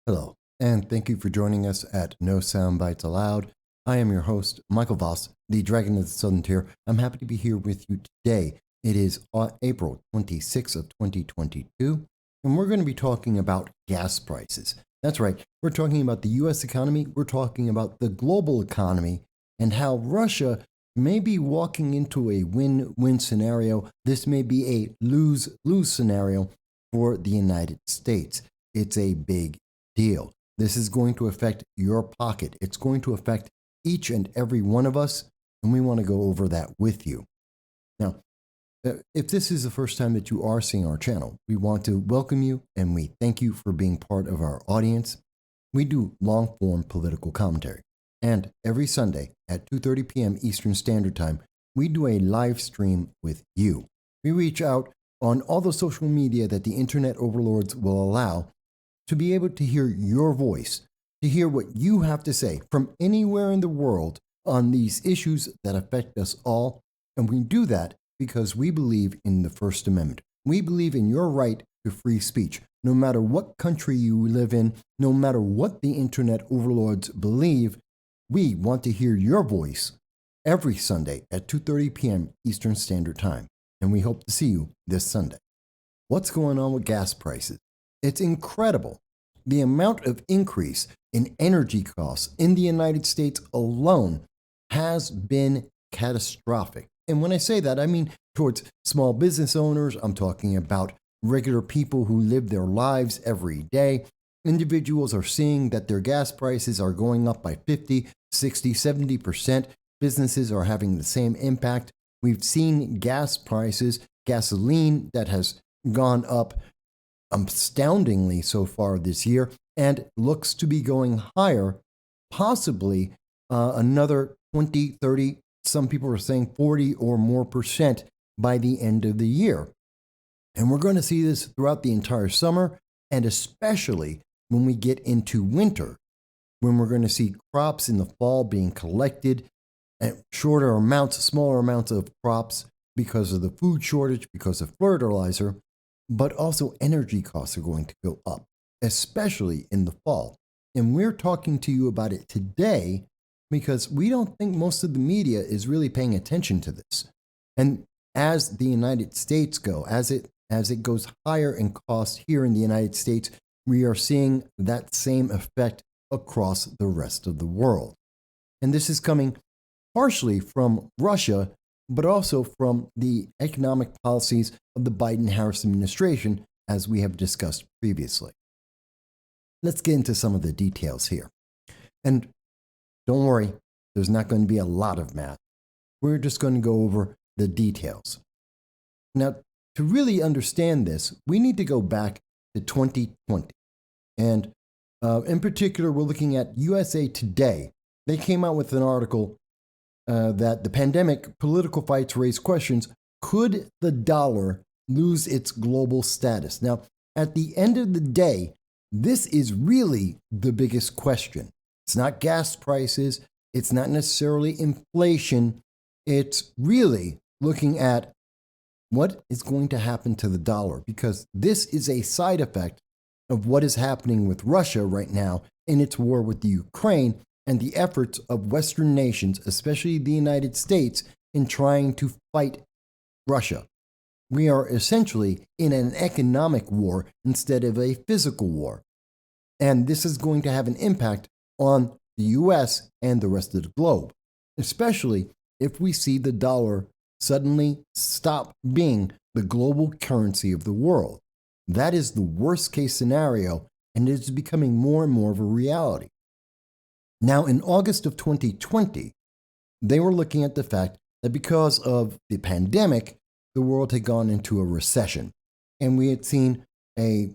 Hello, and thank you for joining us at No Soundbites Allowed. I am your host, Michael Voss, the Dragon of the Southern Tier. I'm happy to be here with you today. It is April 26th of 2022, and we're going to be talking about gas prices. That's right, we're talking about the U.S. economy, we're talking about the global economy, and how Russia may be walking into a win-win scenario. This may be a lose-lose scenario for the United States. It's a big deal. This is going to affect your pocket. It's going to affect each and every one of us, and we want to go over that with you. Now, if this is the first time that you are seeing our channel, we want to welcome you and we thank you for being part of our audience. We do long-form political commentary, and every Sunday at 2:30 p.m. Eastern Standard Time, we do a live stream with you. We reach out on all the social media that the internet overlords will allow to be able to hear your voice, to hear what you have to say from anywhere in the world on these issues that affect us all. And we do that because we believe in the First Amendment. We believe in your right to free speech, no matter what country you live in, no matter what the internet overlords believe. We want to hear your voice every Sunday at 2:30 p.m. Eastern Standard Time. And we hope to see you this Sunday. What's going on with gas prices? It's incredible. The amount of increase in energy costs in the United States alone has been catastrophic. And when I say that, I mean towards small business owners. I'm talking about regular people who live their lives every day. Individuals are seeing that their gas prices are going up by 50, 60, 70%. Businesses are having the same impact. We've seen gas prices, gasoline that has gone up astoundingly so far this year and looks to be going higher, possibly another 20, 30, some people are saying 40 or more percent by the end of the year. And we're going to see this throughout the entire summer, and especially when we get into winter, when we're going to see crops in the fall being collected at shorter amounts, smaller amounts of crops because of the food shortage, because of fertilizer. But also energy costs are going to go up, especially in the fall. And we're talking to you about it today because we don't think most of the media is really paying attention to this. And as the United States go, as it goes higher in cost here in the United States, we are seeing that same effect across the rest of the world. And this is coming partially from Russia, but also from the economic policies of the Biden-Harris administration, as we have discussed previously. Let's get into some of the details here. And don't worry, there's not going to be a lot of math. We're just going to go over the details. Now, to really understand this, we need to go back to 2020. And in particular, we're looking at USA Today. They came out with an article that the pandemic political fights raise questions. Could the dollar lose its global status? Now, at the end of the day, this is really the biggest question. It's not gas prices. It's not necessarily inflation. It's really looking at what is going to happen to the dollar, because this is a side effect of what is happening with Russia right now in its war with the Ukraine, and the efforts of Western nations, especially the United States, in trying to fight Russia. We are essentially in an economic war instead of a physical war. And this is going to have an impact on the US and the rest of the globe, especially if we see the dollar suddenly stop being the global currency of the world. That is the worst case scenario, and it is becoming more and more of a reality. Now, in August of 2020, they were looking at the fact that because of the pandemic, the world had gone into a recession. And we had seen the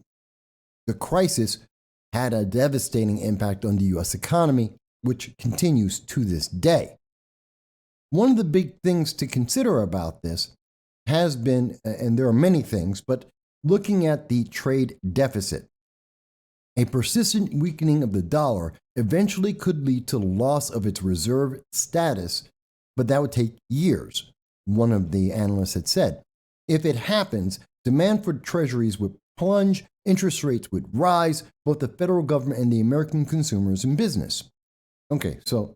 crisis had a devastating impact on the US economy, which continues to this day. One of the big things to consider about this has been, and there are many things, but looking at the trade deficit. A persistent weakening of the dollar eventually could lead to the loss of its reserve status, but that would take years, one of the analysts had said. If it happens, demand for treasuries would plunge, interest rates would rise, both the federal government and the American consumers and business. Okay, so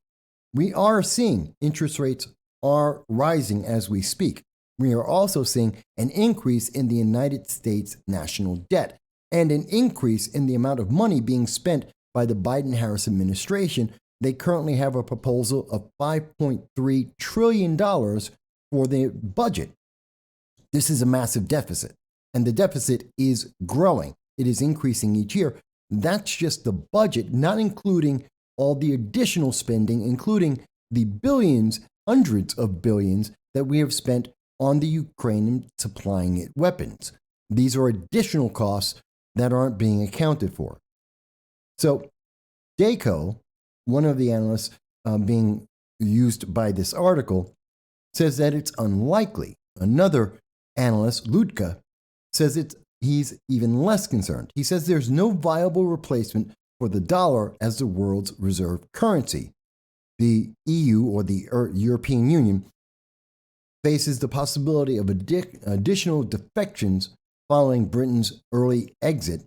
we are seeing interest rates are rising as we speak. We are also seeing an increase in the United States national debt and an increase in the amount of money being spent by the Biden-Harris administration. They currently have a proposal of $5.3 trillion for the budget. This is a massive deficit, and the deficit is growing. It is increasing each year. That's just the budget, not including all the additional spending, including the billions, hundreds of billions that we have spent on the Ukraine and supplying it weapons. These are additional costs that aren't being accounted for. So, Daco, one of the analysts being used by this article, says that it's unlikely. Another analyst, Ludka, says he's even less concerned. He says there's no viable replacement for the dollar as the world's reserve currency. The EU, or the European Union, faces the possibility of additional defections following Britain's early exit,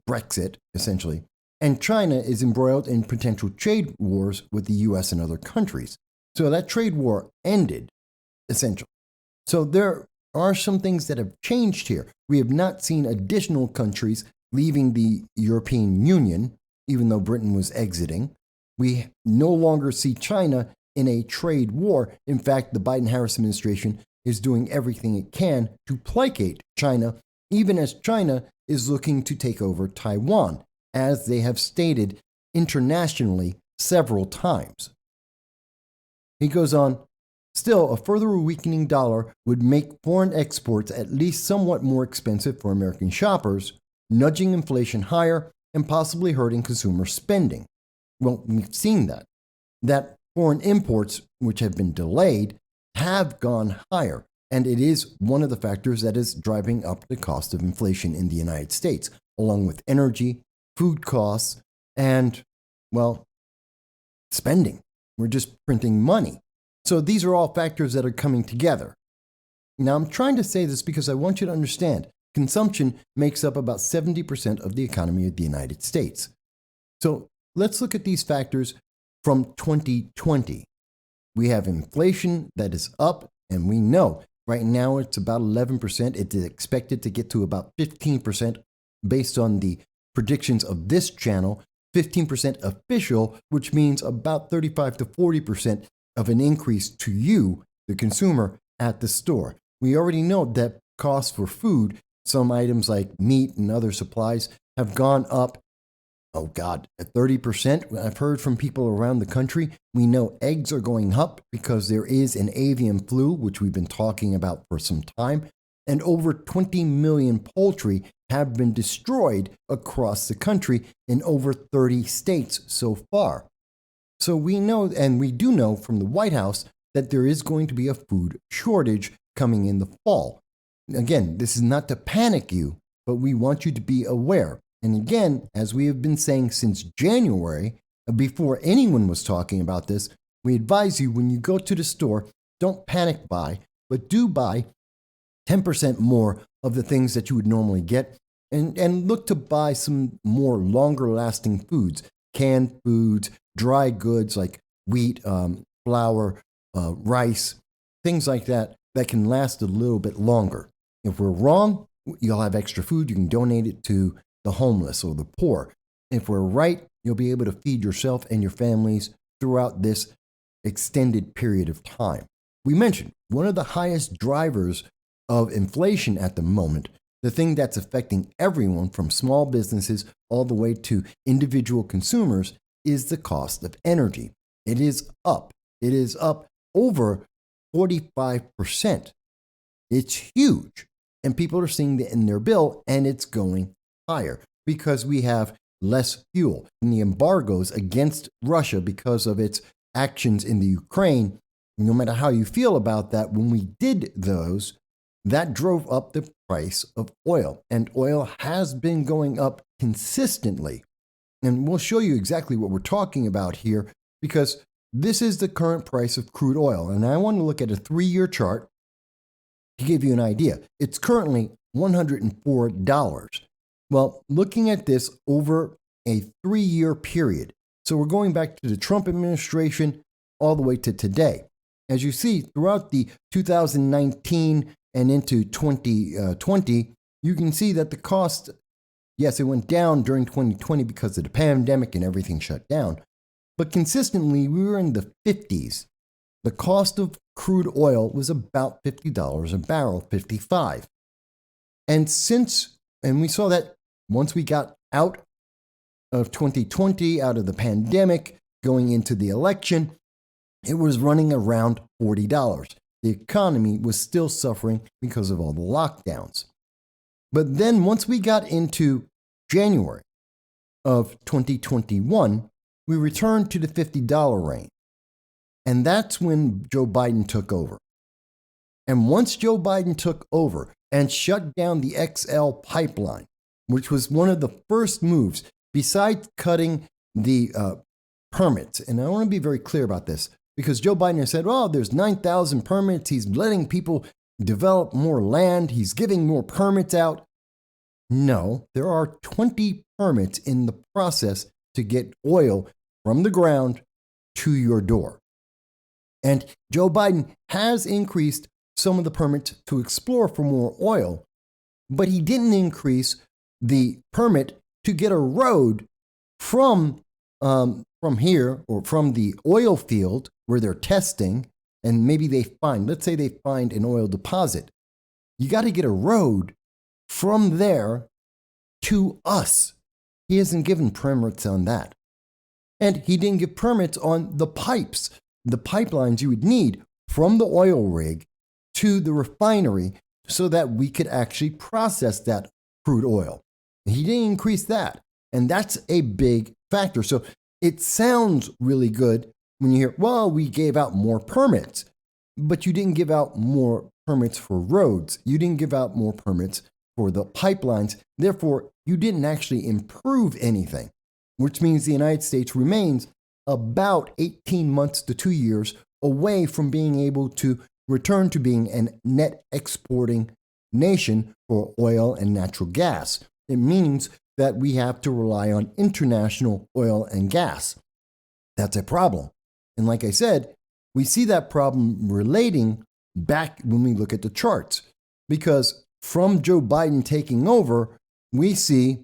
Brexit, essentially, and China is embroiled in potential trade wars with the US and other countries. So that trade war ended, essentially. So there are some things that have changed here. We have not seen additional countries leaving the European Union, even though Britain was exiting. We no longer see China in a trade war. In fact, the Biden-Harris administration is doing everything it can to placate China, even as China is looking to take over Taiwan, as they have stated internationally several times. He goes on, still, a further weakening dollar would make foreign exports at least somewhat more expensive for American shoppers, nudging inflation higher and possibly hurting consumer spending. Well, we've seen that foreign imports, which have been delayed, have gone higher. And it is one of the factors that is driving up the cost of inflation in the United States, along with energy, food costs, and, well, spending. We're just printing money. So these are all factors that are coming together. Now, I'm trying to say this because I want you to understand consumption makes up about 70% of the economy of the United States. So let's look at these factors from 2020. We have inflation that is up, and we know right now it's about 11%. It is expected to get to about 15% based on the predictions of this channel, 15% official, which means about 35 to 40% of an increase to you, the consumer, at the store. We already know that costs for food, some items like meat and other supplies, have gone up, oh God, at 30%. I've heard from people around the country. We know eggs are going up because there is an avian flu, which we've been talking about for some time, and over 20 million poultry have been destroyed across the country in over 30 states so far. So we know, and we do know from the White House, that there is going to be a food shortage coming in the fall. Again, this is not to panic you, but we want you to be aware. And again, as we have been saying since January, before anyone was talking about this, we advise you when you go to the store, don't panic buy, but do buy 10% more of the things that you would normally get, and look to buy some more longer lasting foods, canned foods, dry goods like wheat, flour, rice, things like that can last a little bit longer. If we're wrong, you'll have extra food. You can donate it to the homeless or the poor. If we're right, you'll be able to feed yourself and your families throughout this extended period of time. We mentioned one of the highest drivers of inflation at the moment, the thing that's affecting everyone from small businesses all the way to individual consumers, is the cost of energy. It is up. It is up over 45%. It's huge. And people are seeing that in their bill, and it's going higher because we have less fuel. And the embargoes against Russia because of its actions in the Ukraine, no matter how you feel about that, when we did those, that drove up the price of oil. And oil has been going up consistently. And we'll show you exactly what we're talking about here, because this is the current price of crude oil. And I want to look at a 3-year chart to give you an idea. It's currently $104. Well, looking at this over a 3-year period, so we're going back to the Trump administration all the way to today. As you see, throughout the 2019 and into 2020, you can see that the cost, yes, it went down during 2020 because of the pandemic and everything shut down, but consistently we were in the 50s. The cost of crude oil was about $50 a barrel, 55. And we saw that once we got out of 2020, out of the pandemic, going into the election, it was running around $40. The economy was still suffering because of all the lockdowns. But then once we got into January of 2021, we returned to the $50 range. And that's when Joe Biden took over. And once Joe Biden took over and shut down the XL pipeline, which was one of the first moves, besides cutting the permits, and I want to be very clear about this, because Joe Biden has said, oh, there's 9,000 permits. He's letting people develop more land. He's giving more permits out. No, there are 20 permits in the process to get oil from the ground to your door. And Joe Biden has increased some of the permits to explore for more oil, but he didn't increase the permit to get a road from here or from the oil field where they're testing, and maybe let's say they find an oil deposit. You got to get a road from there to us. He hasn't given permits on that. And he didn't give permits on the pipes, the pipelines you would need from the oil rig to the refinery so that we could actually process that crude oil. He didn't increase that. And that's a big factor. So it sounds really good when you hear, well, we gave out more permits, but you didn't give out more permits for roads. You didn't give out more permits for the pipelines. Therefore, you didn't actually improve anything, which means the United States remains about 18 months to 2 years away from being able to return to being a net exporting nation for oil and natural gas. It means that we have to rely on international oil and gas. That's a problem. And like I said, we see that problem relating back when we look at the charts, because from Joe Biden taking over, we see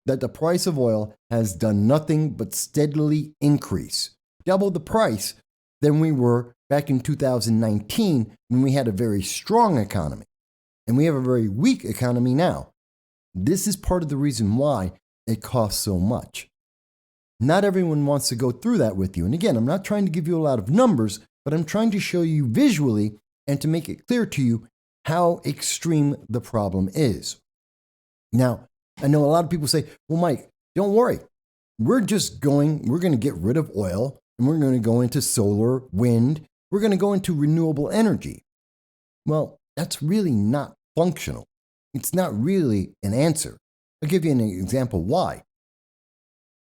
that the price of oil has done nothing but steadily increase, double the price than we were back in 2019 when we had a very strong economy. And we have a very weak economy now. This is part of the reason why it costs so much. Not everyone wants to go through that with you. And again, I'm not trying to give you a lot of numbers, but I'm trying to show you visually and to make it clear to you how extreme the problem is. Now, I know a lot of people say, well, Mike, don't worry. We're going to get rid of oil and we're going to go into solar, wind. We're going to go into renewable energy. Well, that's really not functional. It's not really an answer. I'll give you an example why.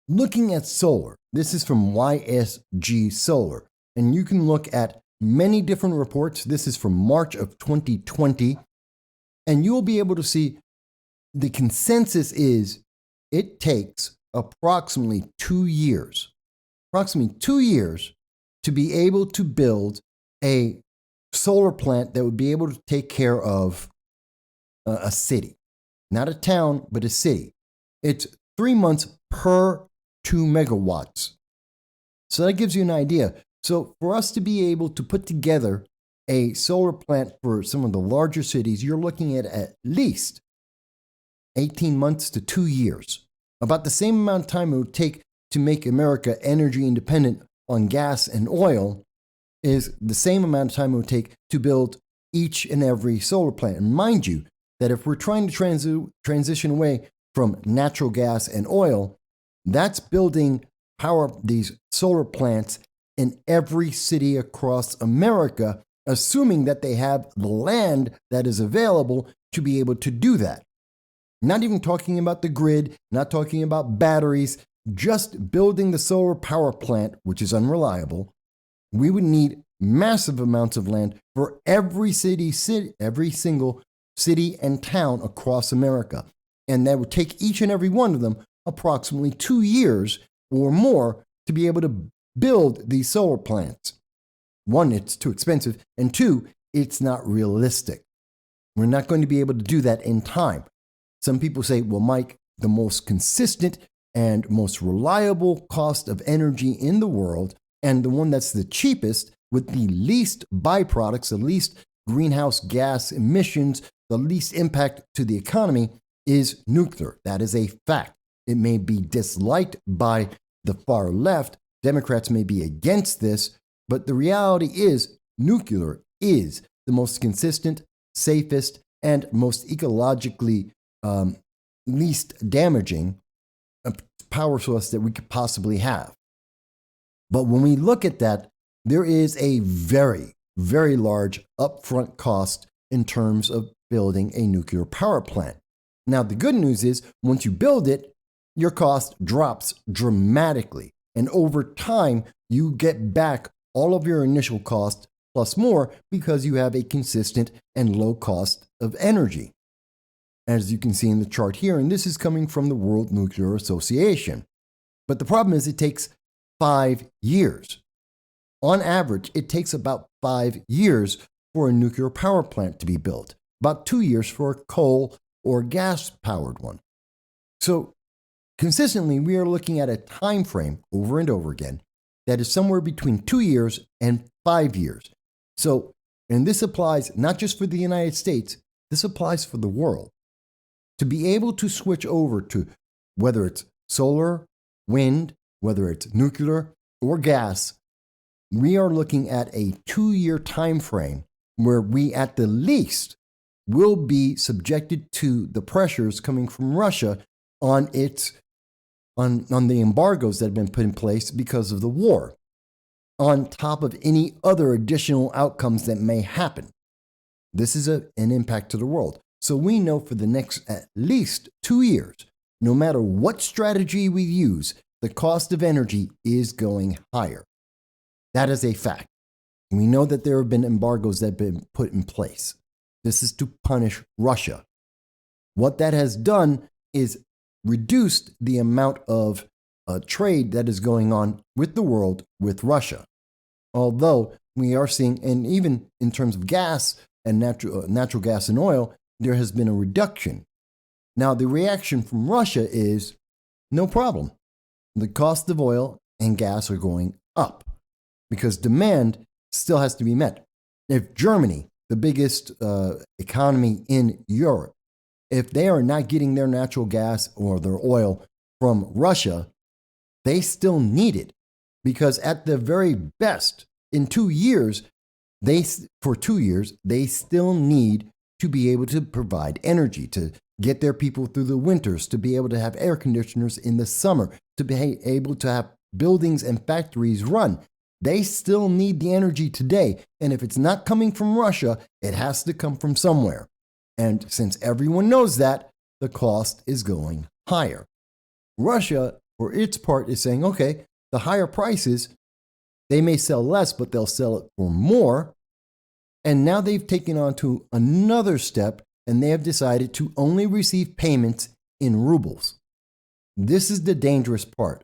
Looking at solar, this is from YSG Solar, and you can look at many different reports. This is from March of 2020, and you'll be able to see the consensus is it takes approximately 2 years to be able to build a solar plant that would be able to take care of a city, not a town, but a city. It's 3 months per 2 megawatts. So that gives you an idea. So for us to be able to put together a solar plant for some of the larger cities, you're looking at least 18 months to 2 years. About the same amount of time it would take to make America energy independent on gas and oil is the same amount of time it would take to build each and every solar plant. And mind you, that if we're trying to transition away from natural gas and oil, that's building these solar plants in every city across America, assuming that they have the land that is available to be able to do that. Not even talking about the grid, not talking about batteries, just building the solar power plant, which is unreliable. We would need massive amounts of land for every single city, and town across America. And that would take each and every one of them approximately 2 years or more to be able to build these solar plants. One, it's too expensive, and two, it's not realistic. We're not going to be able to do that in time. Some people say, well, Mike, the most consistent and most reliable cost of energy in the world, and the one that's the cheapest with the least byproducts, the least greenhouse gas emissions, the least impact to the economy is nuclear. That is a fact. It may be disliked by the far left. Democrats may be against this, but the reality is nuclear is the most consistent, safest, and most ecologically least damaging power source that we could possibly have. But when we look at that, there is a very, very large upfront cost in terms of building a nuclear power plant. Now, the good news is once you build it, your cost drops dramatically. And over time, you get back all of your initial cost plus more because you have a consistent and low cost of energy. As you can see in the chart here, and this is coming from the World Nuclear Association. But the problem is it takes 5 years. On average, it takes about 5 years for a nuclear power plant to be built, about 2 years for a coal or gas-powered one. So consistently, we are looking at a time frame over and over again that is somewhere between 2 years and 5 years. So, and this applies not just for the United States, this applies for the world. To be able to switch over to whether it's solar, wind, whether it's nuclear or gas, we are looking at a 2-year time frame where we at the least will be subjected to the pressures coming from Russia on the embargoes that have been put in place because of the war, on top of any other additional outcomes that may happen. This is an impact to the world. So we know for the next at least 2 years, no matter what strategy we use, the cost of energy is going higher. That is a fact. We know that there have been embargoes that have been put in place. This is to punish Russia. What that has done is reduced the amount of trade that is going on with the world with Russia. Although we are seeing, and even in terms of gas and natural gas and oil, there has been a reduction. Now, the reaction from Russia is no problem. The cost of oil and gas are going up because demand still has to be met. If Germany, the biggest economy in Europe, if they are not getting their natural gas or their oil from Russia, they still need it because at the very best, in 2 years, they still need to be able to provide energy, to get their people through the winters, to be able to have air conditioners in the summer, to be able to have buildings and factories run. They still need the energy today. And if it's not coming from Russia, it has to come from somewhere. And since everyone knows that, the cost is going higher. Russia, for its part, is saying, okay, the higher prices, they may sell less, but they'll sell it for more. And now they've taken on to another step, and they have decided to only receive payments in rubles. This is the dangerous part.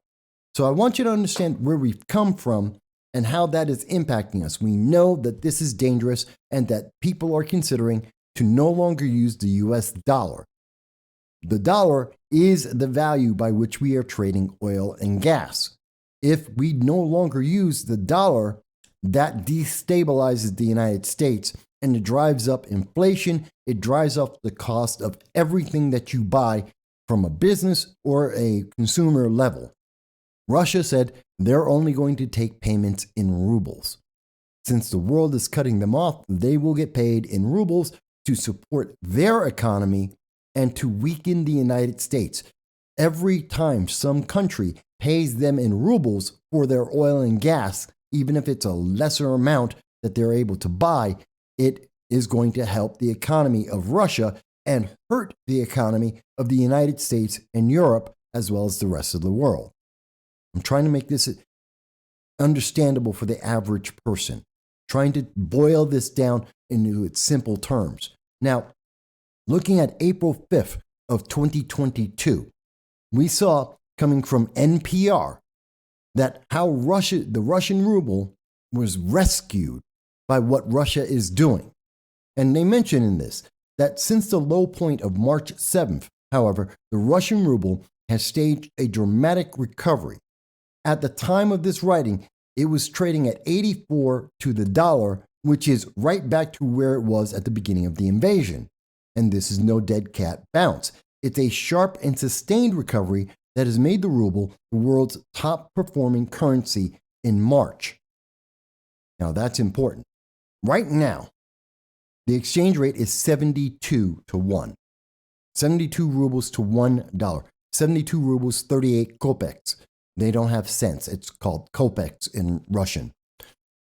So I want you to understand where we've come from and how that is impacting us. We know that this is dangerous and that people are considering to no longer use the US dollar. The dollar is the value by which we are trading oil and gas. If we no longer use the dollar, that destabilizes the United States and it drives up inflation. It drives up the cost of everything that you buy from a business or a consumer level. Russia said they're only going to take payments in rubles. Since the world is cutting them off, they will get paid in rubles to support their economy and to weaken the United States. Every time some country pays them in rubles for their oil and gas, even if it's a lesser amount that they're able to buy, it is going to help the economy of Russia and hurt the economy of the United States and Europe, as well as the rest of the world. I'm trying to make this understandable for the average person, trying to boil this down into its simple terms. Now, Looking at April 5th of 2022, we saw coming from NPR that how the Russian ruble was rescued by what Russia is doing. And they mention in this that since the low point of March 7th, however, the Russian ruble has staged a dramatic recovery. At the time of this writing, it was trading at 84 to the dollar, which is right back to where it was at the beginning of the invasion. And this is no dead cat bounce. It's a sharp and sustained recovery that has made the ruble the world's top performing currency in March. Now that's important. Right now, the exchange rate is 72 to 1. 72 rubles to $1. 72 rubles, 38 kopecks. They don't have cents. It's called kopecks in Russian.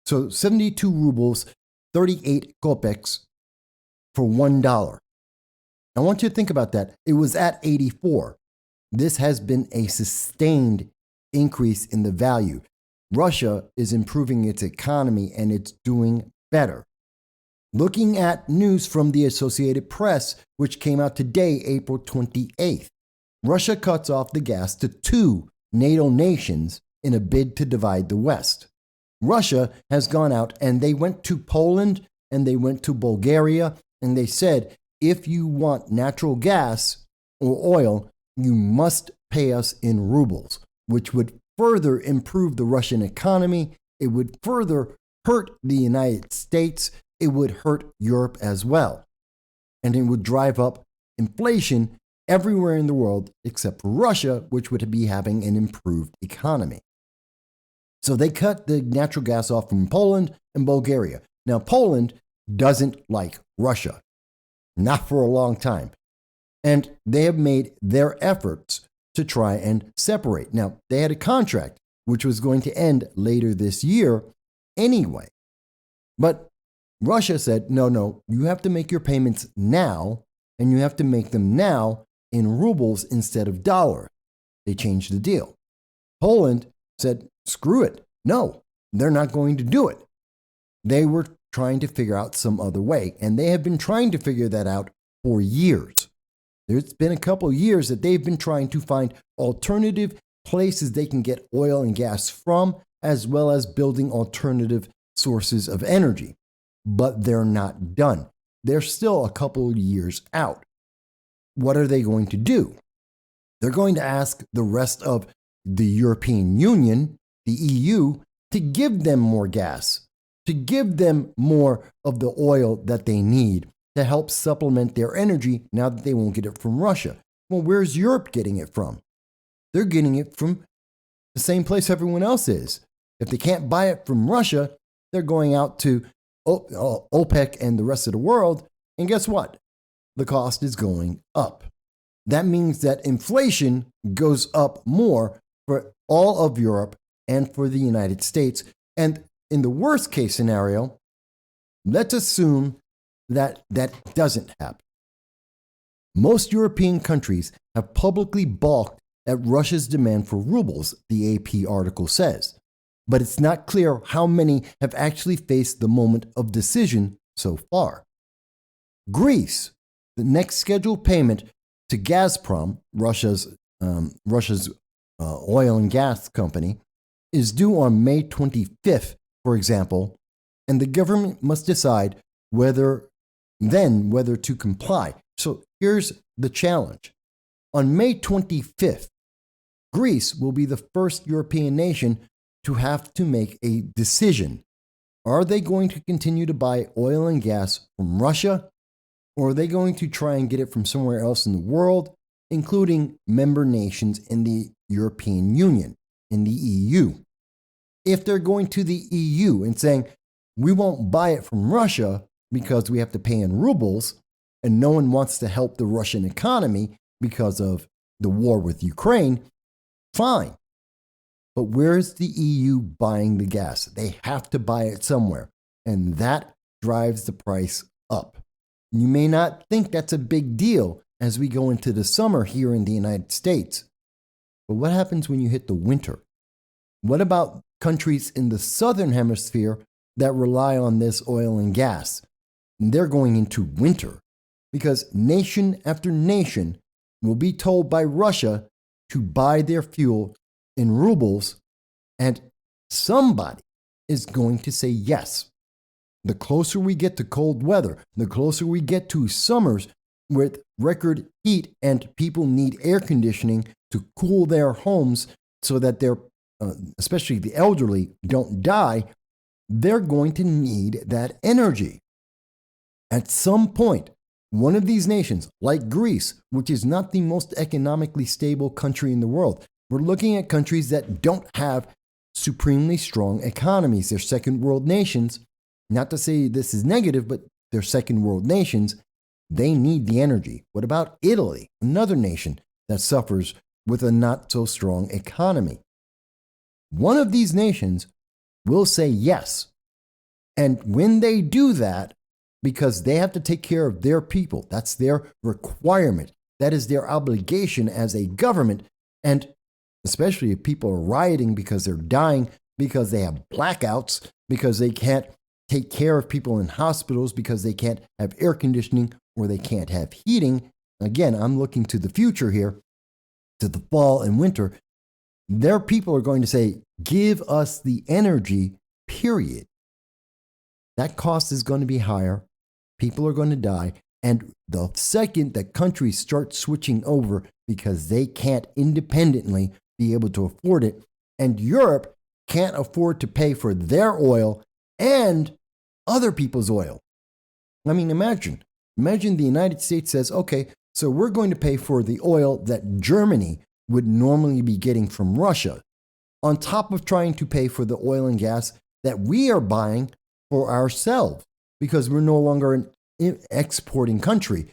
So 72 rubles, 38 kopecks for $1. I want you to think about that. It was at 84. This has been a sustained increase in the value. Russia is improving its economy and it's doing better. Looking at news from the Associated Press, which came out today, April 28th, Russia cuts off the gas to 2 NATO nations in a bid to divide the West. Russia has gone out and they went to Poland and they went to Bulgaria and they said, if you want natural gas or oil, you must pay us in rubles, which would further improve the Russian economy. It would further hurt the United States. It would hurt Europe as well. And it would drive up inflation everywhere in the world except for Russia, which would be having an improved economy. So they cut the natural gas off from Poland and Bulgaria. Now, Poland doesn't like Russia, not for a long time. And they have made their efforts to try and separate. Now, they had a contract which was going to end later this year anyway. But Russia said, no, you have to make your payments now, and you have to make them now in rubles instead of dollars. They changed the deal. Poland said, screw it. No, they're not going to do it. They were trying to figure out some other way, and they have been trying to figure that out for years. There's been a couple years that they've been trying to find alternative places they can get oil and gas from, as well as building alternative sources of energy. But they're not done. They're still a couple of years out. What are they going to do? They're going to ask the rest of the European Union, the EU, to give them more gas, to give them more of the oil that they need to help supplement their energy now that they won't get it from Russia. Well, where's Europe getting it from? They're getting it from the same place everyone else is. If they can't buy it from Russia, they're going out to OPEC and the rest of the world. And guess what? The cost is going up. That means that inflation goes up more for all of Europe and for the United States. And in the worst case scenario, let's assume that doesn't happen. Most European countries have publicly balked at Russia's demand for rubles, the AP article says. But it's not clear how many have actually faced the moment of decision so far. Greece, the next scheduled payment to Gazprom, Russia's oil and gas company, is due on May 25th, for example, and the government must decide whether to comply. So here's the challenge. On May 25th, Greece will be the first European nation to have to make a decision. Are they going to continue to buy oil and gas from Russia, or are they going to try and get it from somewhere else in the world, including member nations in the European Union, in the EU? If they're going to the EU and saying, we won't buy it from Russia because we have to pay in rubles, and no one wants to help the Russian economy because of the war with Ukraine, fine. But where's the EU buying the gas? They have to buy it somewhere, and that drives the price up. You may not think that's a big deal as we go into the summer here in the United States. But what happens when you hit the winter? What about countries in the southern hemisphere that rely on this oil and gas? They're going into winter. because nation after nation will be told by Russia to buy their fuel in rubles, and somebody is going to say yes. The closer we get to cold weather, the closer we get to summers with record heat and people need air conditioning to cool their homes so that they're, especially the elderly, don't die, they're going to need that energy. At some point, one of these nations, like Greece, which is not the most economically stable country in the world, we're looking at countries that don't have supremely strong economies. They're second world nations. Not to say this is negative, but they're second world nations. They need the energy. What about Italy, another nation that suffers with a not so strong economy? One of these nations will say yes. And when they do that, because they have to take care of their people, that's their requirement. That is their obligation as a government. And especially if people are rioting because they're dying, because they have blackouts, because they can't take care of people in hospitals, because they can't have air conditioning or they can't have heating. Again, I'm looking to the future here, to the fall and winter. Their people are going to say, give us the energy, period. That cost is going to be higher. People are going to die. And the second that countries start switching over because they can't independently be able to afford it, and Europe can't afford to pay for their oil and other people's oil. I mean, imagine the United States says, okay, so we're going to pay for the oil that Germany would normally be getting from Russia, on top of trying to pay for the oil and gas that we are buying for ourselves, because we're no longer an exporting country.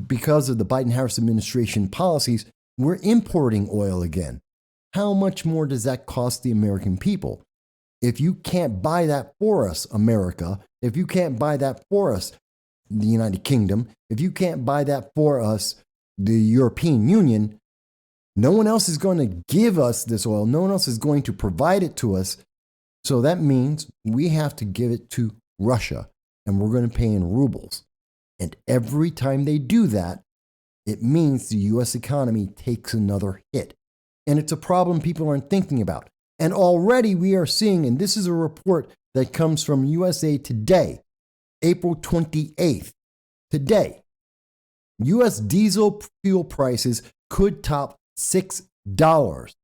Because of the Biden-Harris administration policies, we're importing oil again. How much more does that cost the American people? If you can't buy that for us, America, if you can't buy that for us, the United Kingdom, if you can't buy that for us, the European Union, no one else is going to give us this oil. No one else is going to provide it to us. So that means we have to give it to Russia, and we're going to pay in rubles. And every time they do that, it means the U.S. economy takes another hit. And it's a problem people aren't thinking about. And already we are seeing, and this is a report that comes from USA Today, April 28th. Today, U.S. diesel fuel prices could top $6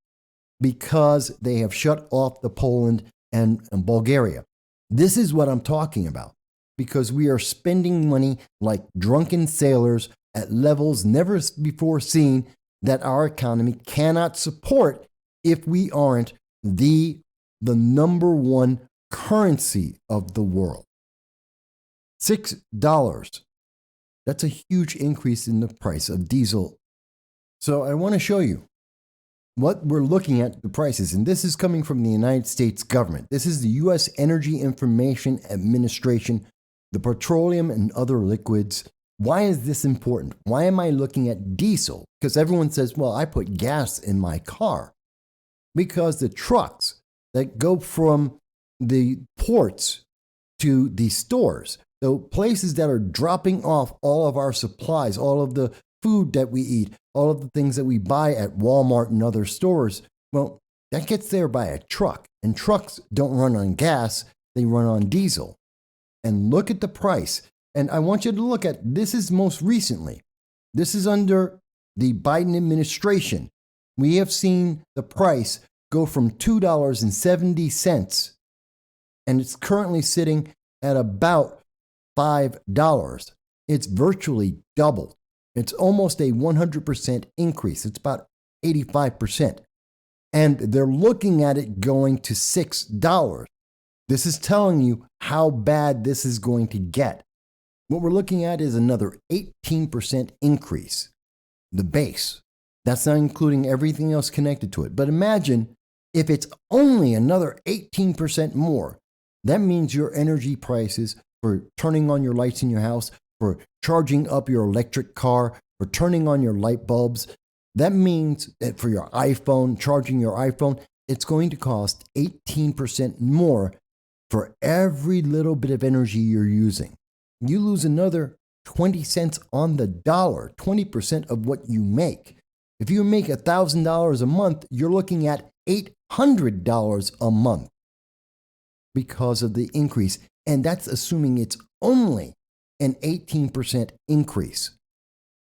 because they have shut off the Poland and Bulgaria. This is what I'm talking about, because we are spending money like drunken sailors at levels never before seen that our economy cannot support if we aren't the number one currency of the world. $6. That's a huge increase in the price of diesel. So I want to show you what we're looking at, the prices. And this is coming from the United States government. This is the U.S. Energy Information Administration, the petroleum and other liquids. Why is this important? Why am I looking at diesel? Because everyone says, well, I put gas in my car. Because the trucks that go from the ports to the stores, the places that are dropping off all of our supplies, all of the food that we eat, all of the things that we buy at Walmart and other stores, well, that gets there by a truck. And trucks don't run on gas, they run on diesel. And look at the price. And I want you to look at, this is most recently. This is under the Biden administration. We have seen the price go from $2.70, and it's currently sitting at about $5. It's virtually doubled. It's almost a 100% increase. It's about 85%. And they're looking at it going to $6. This is telling you how bad this is going to get. What we're looking at is another 18% increase, the base. That's not including everything else connected to it. But imagine if it's only another 18% more. That means your energy prices for turning on your lights in your house, for charging up your electric car, for turning on your light bulbs, that means that for your iPhone, charging your iPhone, it's going to cost 18% more for every little bit of energy you're using. You lose another 20 cents on the dollar, 20% of what you make. If you make $1,000 a month, you're looking at $800 a month because of the increase. And that's assuming it's only an 18% increase.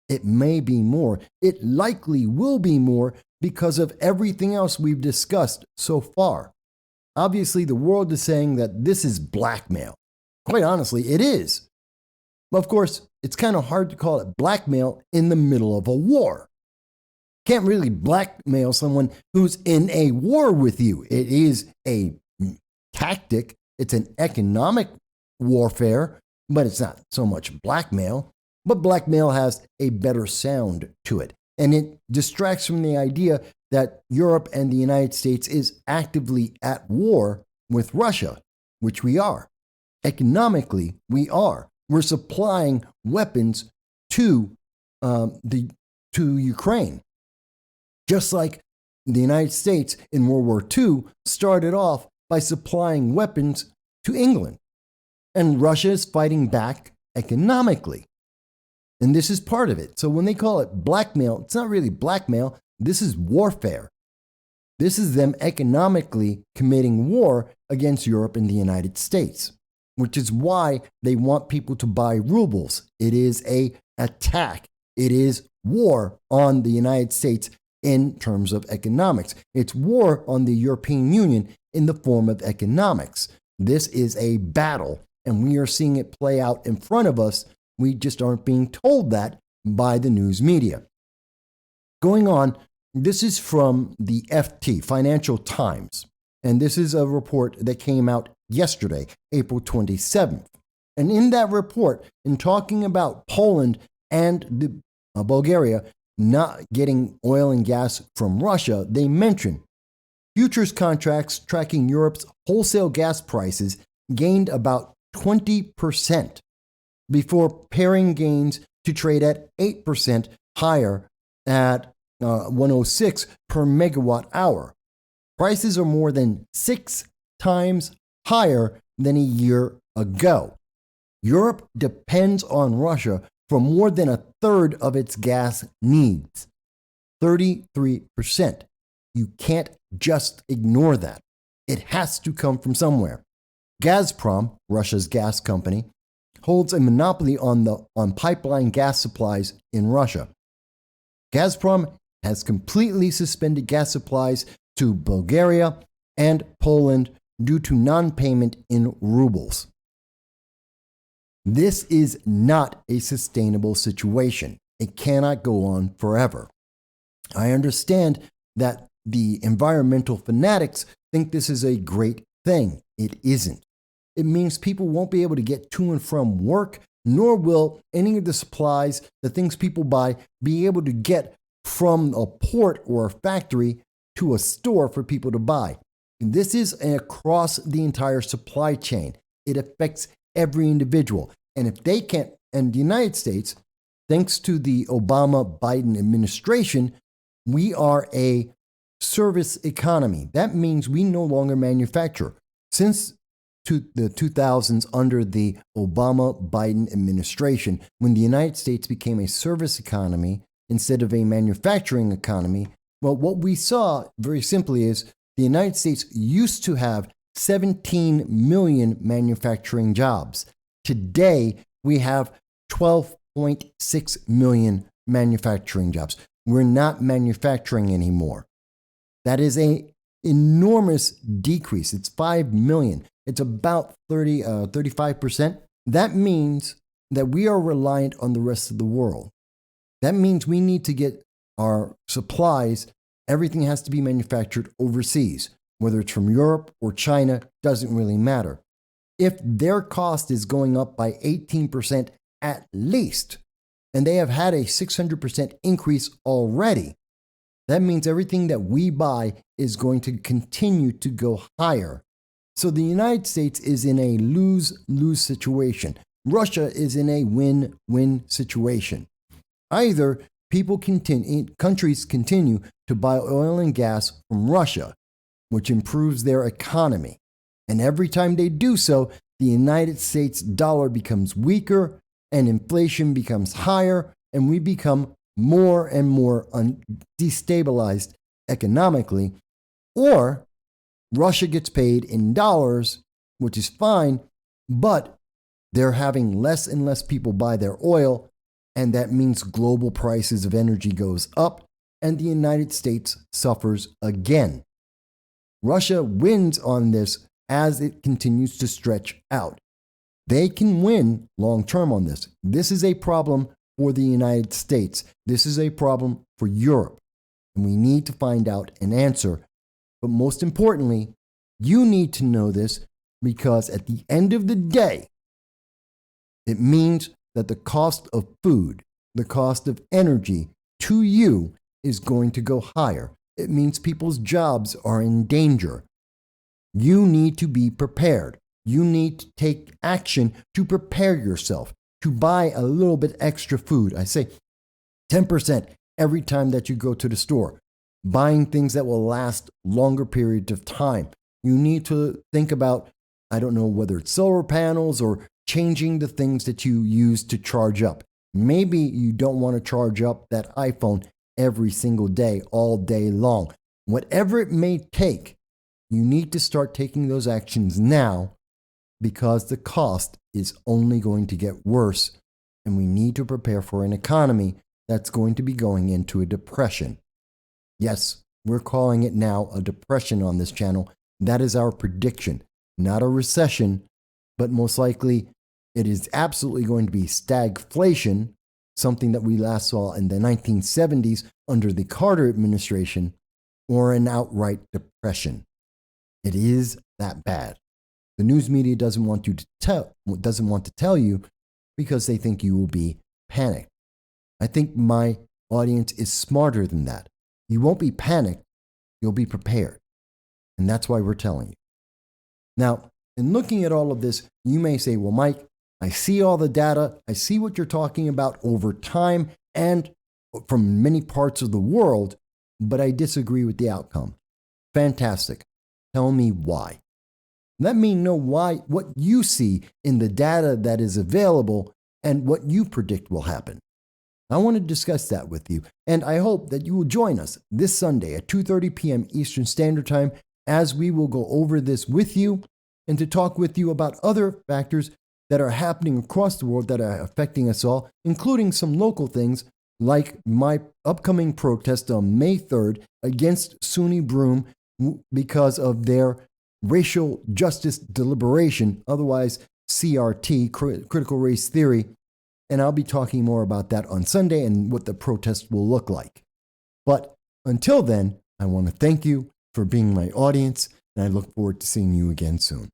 It may be more. It likely will be more because of everything else we've discussed so far. Obviously, the world is saying that this is blackmail. Quite honestly, it is. Of course, it's kind of hard to call it blackmail in the middle of a war. Can't really blackmail someone who's in a war with you. It is a tactic. It's an economic warfare, but it's not so much blackmail. But blackmail has a better sound to it. And it distracts from the idea that Europe and the United States is actively at war with Russia, which we are. Economically, we are. We're supplying weapons to Ukraine. Just like the United States in World War II started off by supplying weapons to England. And Russia is fighting back economically. And this is part of it. So when they call it blackmail, it's not really blackmail. This is warfare. This is them economically committing war against Europe and the United States, which is why they want people to buy rubles. It is an attack. It is war on the United States in terms of economics. It's war on the European Union in the form of economics. This is a battle, and we are seeing it play out in front of us. We just aren't being told that by the news media. Going on, this is from the FT, Financial Times, and this is a report that came out yesterday, April 27th. And in that report, in talking about Poland and Bulgaria not getting oil and gas from Russia, they mention futures contracts tracking Europe's wholesale gas prices gained about 20% before pairing gains to trade at 8% higher at 106 per megawatt hour. Prices are more than 6 times higher than a year ago. Europe depends on Russia for more than a third of its gas needs, 33%. You can't just ignore that. It has to come from somewhere. Gazprom, Russia's gas company, holds a monopoly on pipeline gas supplies in Russia. Gazprom has completely suspended gas supplies to Bulgaria and Poland due to non-payment in rubles. This is not a sustainable situation. It cannot go on forever. I understand that the environmental fanatics think this is a great thing. It isn't. It means people won't be able to get to and from work, nor will any of the supplies, the things people buy, be able to get from a port or a factory to a store for people to buy. And this is across the entire supply chain. It affects every individual. And if they can't, and the United States, thanks to the Obama-Biden administration, we are a service economy. That means we no longer manufacture. Since the 2000s, under the Obama-Biden administration, when the United States became a service economy instead of a manufacturing economy, well, what we saw very simply is the United States used to have 17 million manufacturing jobs. Today, we have 12.6 million manufacturing jobs. We're not manufacturing anymore. That is an enormous decrease. It's 5 million. It's about 35%. That means that we are reliant on the rest of the world. That means we need to get our supplies. Everything has to be manufactured overseas, whether it's from Europe or China, doesn't really matter. If their cost is going up by 18% at least, and they have had a 600% increase already, that means everything that we buy is going to continue to go higher. So the United States is in a lose-lose situation. Russia is in a win-win situation. Either countries continue to buy oil and gas from Russia, which improves their economy. And every time they do so, the United States dollar becomes weaker and inflation becomes higher and we become more and more destabilized economically, or Russia gets paid in dollars, which is fine, but they're having less and less people buy their oil, and that means global prices of energy goes up, and the United States suffers again. Russia wins on this as it continues to stretch out. They can win long term on this. This is a problem for the United States. This is a problem for Europe. And we need to find out an answer. But most importantly, you need to know this because at the end of the day, it means that the cost of food, the cost of energy to you is going to go higher. It means people's jobs are in danger. You need to be prepared. You need to take action to prepare yourself, to buy a little bit extra food. I say 10% every time that you go to the store, buying things that will last longer periods of time. You need to think about, I don't know whether it's solar panels or changing the things that you use to charge up. Maybe you don't want to charge up that iPhone every single day, all day long. Whatever it may take, you need to start taking those actions now because the cost is only going to get worse, and we need to prepare for an economy that's going to be going into a depression. Yes, we're calling it now a depression on this channel. That is our prediction. Not a recession, but most likely it is absolutely going to be stagflation, something that we last saw in the 1970s under the Carter administration, or an outright depression. It is that bad. The news media doesn't want to tell you because they think you will be panicked. I think my audience is smarter than that. You won't be panicked, you'll be prepared. And that's why we're telling you. Now, in looking at all of this, you may say, well, Mike, I see all the data. I see what you're talking about over time and from many parts of the world, but I disagree with the outcome. Fantastic. Tell me why. Let me know what you see in the data that is available and what you predict will happen. I want to discuss that with you, and I hope that you will join us this Sunday at 2:30 p.m. Eastern Standard Time as we will go over this with you and to talk with you about other factors that are happening across the world that are affecting us all, including some local things like my upcoming protest on May 3rd against SUNY Broome because of their racial justice deliberation, otherwise CRT, critical race theory. And I'll be talking more about that on Sunday and what the protest will look like. But until then, I want to thank you for being my audience, and I look forward to seeing you again soon.